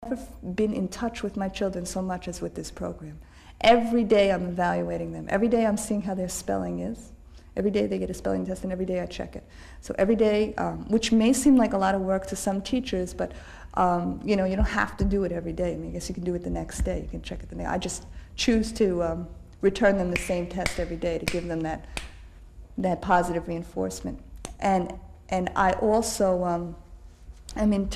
I've never been in touch with my children so much as with this program. Every day I'm evaluating them. Every day I'm seeing how their spelling is. Every day they get a spelling test, and every day I check it. So every day, which may seem like a lot of work to some teachers, but you know, you don't have to do it every day. I mean, I guess you can do it the next day. You can check it the next. I just choose to return them the same test every day to give them that positive reinforcement. And I also, I mean,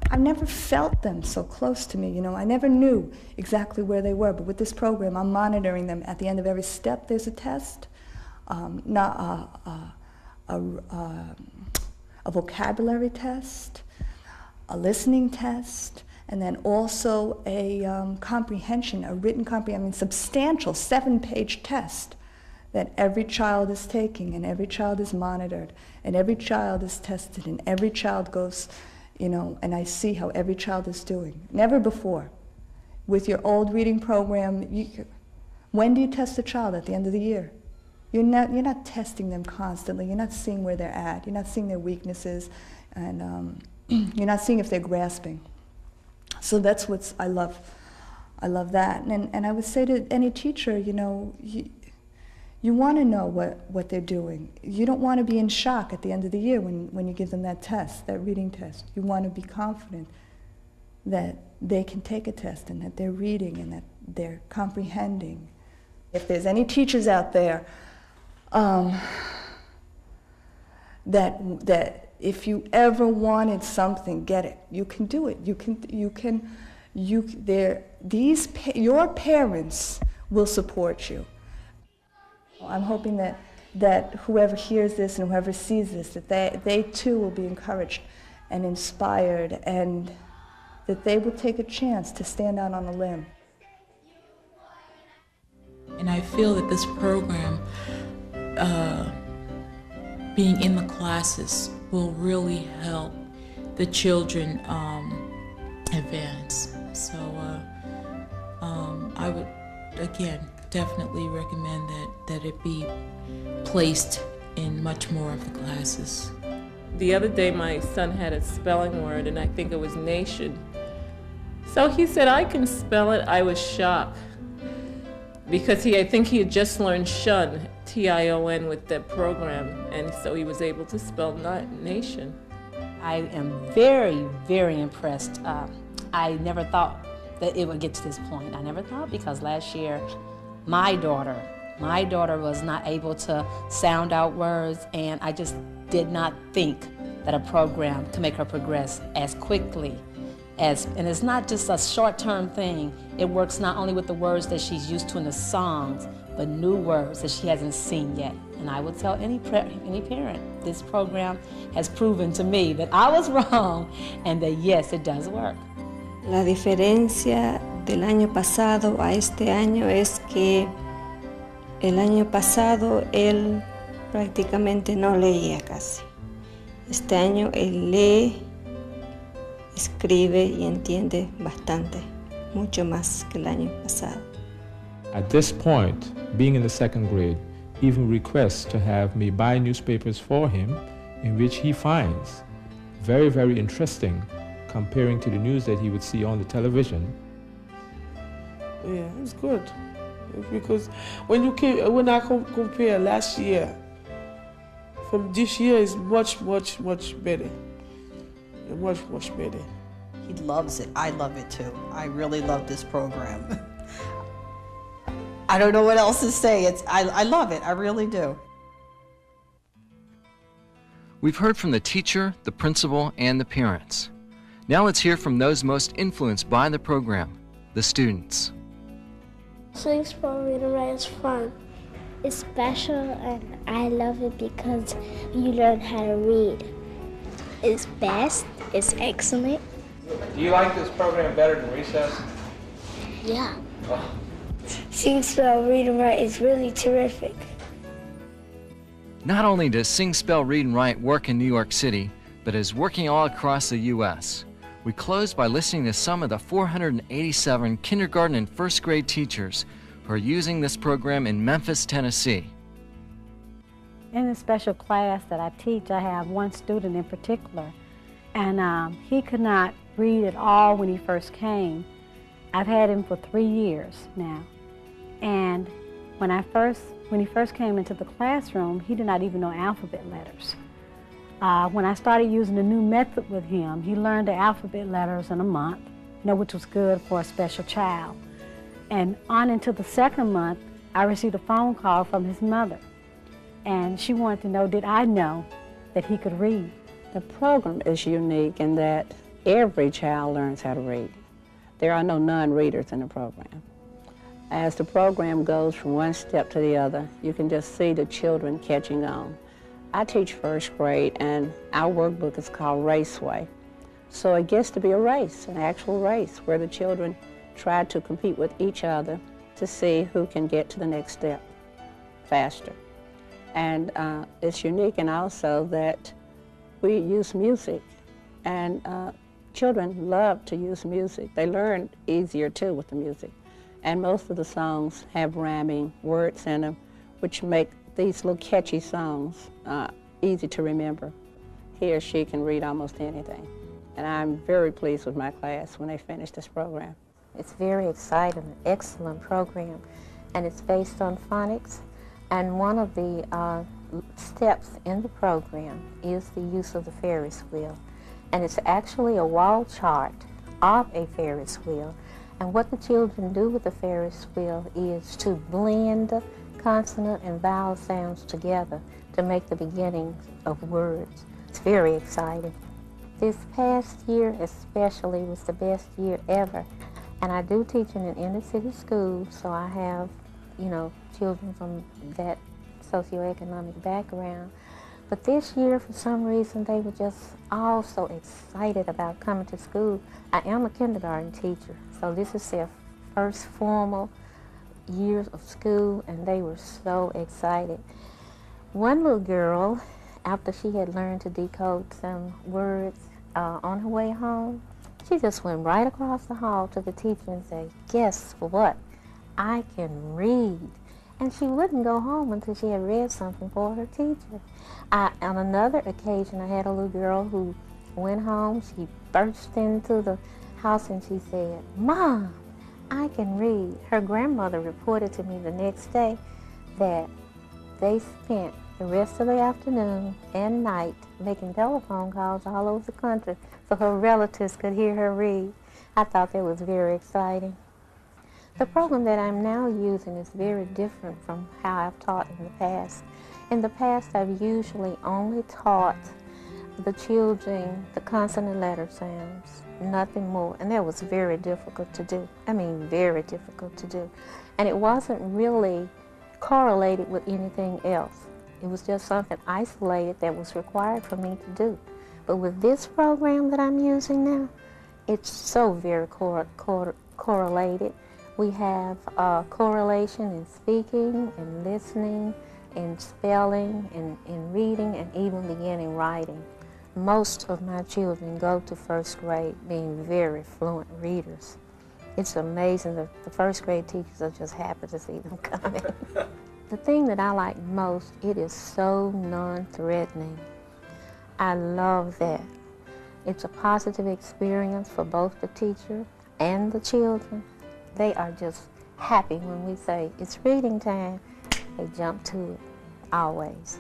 I've never felt them so close to me, you know. I never knew exactly where they were, but with this program, I'm monitoring them. At the end of every step, there's a test, a vocabulary test, a listening test, and then also a comprehension, a written comprehension, I mean, substantial 7-page test that every child is taking, and every child is monitored, and every child is tested, and every child goes, you know, and I see how every child is doing. Never before. With your old reading program, when do you test a child? At the end of the year. You're not testing them constantly. You're not seeing where they're at. You're not seeing their weaknesses, and you're not seeing if they're grasping. So that's what I love. I love that. And I would say to any teacher, you know, you want to know what they're doing. You don't want to be in shock at the end of the year when you give them that test, that reading test. You want to be confident that they can take a test and that they're reading and that they're comprehending. If there's any teachers out there that if you ever wanted something, get it. You can do it. Your parents will support you. I'm hoping that whoever hears this and whoever sees this, that they too will be encouraged and inspired, and that they will take a chance to stand out on a limb. And I feel that this program, being in the classes, will really help the children advance. So I would, again, definitely recommend that it be placed in much more of the classes. The other day my son had a spelling word, and I think it was nation. So he said, I can spell it. I was shocked because I think he had just learned shun, T-I-O-N, with that program, and so he was able to spell nation. I am very, very impressed. I never thought that it would get to this point. I never thought, because last year my daughter was not able to sound out words, and I just did not think that a program could make her progress as quickly and it's not just a short-term thing. It works not only with the words that she's used to in the songs, but new words that she hasn't seen yet. And I would tell any parent, this program has proven to me that I was wrong and that yes, it does work. La diferencia del año pasado a este año es que el año pasado él prácticamente no leía casi. Este año él lee, escribe y entiende bastante, mucho más que el año pasado. At this point, being in the 2nd grade, even requests to have me buy newspapers for him, in which he finds very, very interesting, comparing to the news that he would see on the television. Yeah, it's good. Because when I compare last year, from this year is much, much, much better. Much, much better. He loves it. I love it too. I really love this program. I don't know what else to say. I love it. I really do. We've heard from the teacher, the principal, and the parents. Now let's hear from those most influenced by the program, the students. Sing, spell, read, and write is fun. It's special, and I love it because you learn how to read. It's best. It's excellent. Do you like this program better than recess? Yeah. Oh. Sing, spell, read, and write is really terrific. Not only does Sing, Spell, Read, and Write work in New York City, but is working all across the U.S. We close by listening to some of the 487 kindergarten and 1st grade teachers who are using this program in Memphis, Tennessee. In the special class that I teach, I have one student in particular, and he could not read at all when he first came. I've had him for 3 years now. And when he first came into the classroom, he did not even know alphabet letters. When I started using a new method with him, he learned the alphabet letters in a month, which was good for a special child. And on into the second month, I received a phone call from his mother. And she wanted to know, did I know that he could read? The program is unique in that every child learns how to read. There are no non-readers in the program. As the program goes from one step to the other, you can just see the children catching on. I teach first grade, and our workbook is called Raceway. So it gets to be a race, an actual race, where the children try to compete with each other to see who can get to the next step faster. And it's unique and also that we use music, and children love to use music. They learn easier too with the music. And most of the songs have rhyming words in them, which make these little catchy songs easy to remember. He or she can read almost anything. And I'm very pleased with my class when they finish this program. It's very exciting, an excellent program, and it's based on phonics. And one of the steps in the program is the use of the Ferris wheel. And it's actually a wall chart of a Ferris wheel. And what the children do with the Ferris wheel is to blend consonant and vowel sounds together to make the beginnings of words. It's very exciting. This past year especially was the best year ever. And I do teach in an inner city school, so I have, children from that socioeconomic background. But this year, for some reason, they were just all so excited about coming to school. I am a kindergarten teacher, so this is their first formal years of school, and they were so excited. One little girl, after she had learned to decode some words on her way home, she just went right across the hall to the teacher and said, "Guess what? I can read." And she wouldn't go home until she had read something for her teacher. On another occasion, I had a little girl who went home. She burst into the house and she said, "Mom, I can read." Her grandmother reported to me the next day that they spent the rest of the afternoon and night making telephone calls all over the country so her relatives could hear her read. I thought that was very exciting. The program that I'm now using is very different from how I've taught in the past. In the past, I've usually only taught the children the consonant letter sounds, nothing more, and that was very difficult to do. I mean, very difficult to do. And it wasn't really correlated with anything else. It was just something isolated that was required for me to do. But with this program that I'm using now, it's so very correlated. We have correlation in speaking and listening, in spelling, in reading, and even beginning writing. Most of my children go to first grade being very fluent readers. It's amazing. The first grade teachers are just happy to see them coming. The thing that I like most, it is so non-threatening. I love that. It's a positive experience for both the teacher and the children. They are just happy when we say, "It's reading time." They jump to it, always.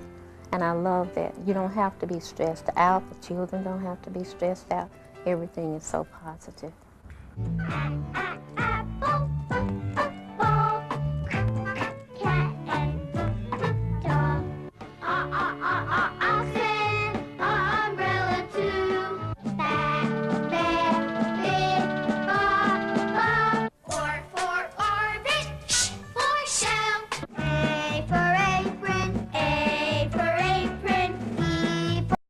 And I love that. You don't have to be stressed out. The children don't have to be stressed out. Everything is so positive.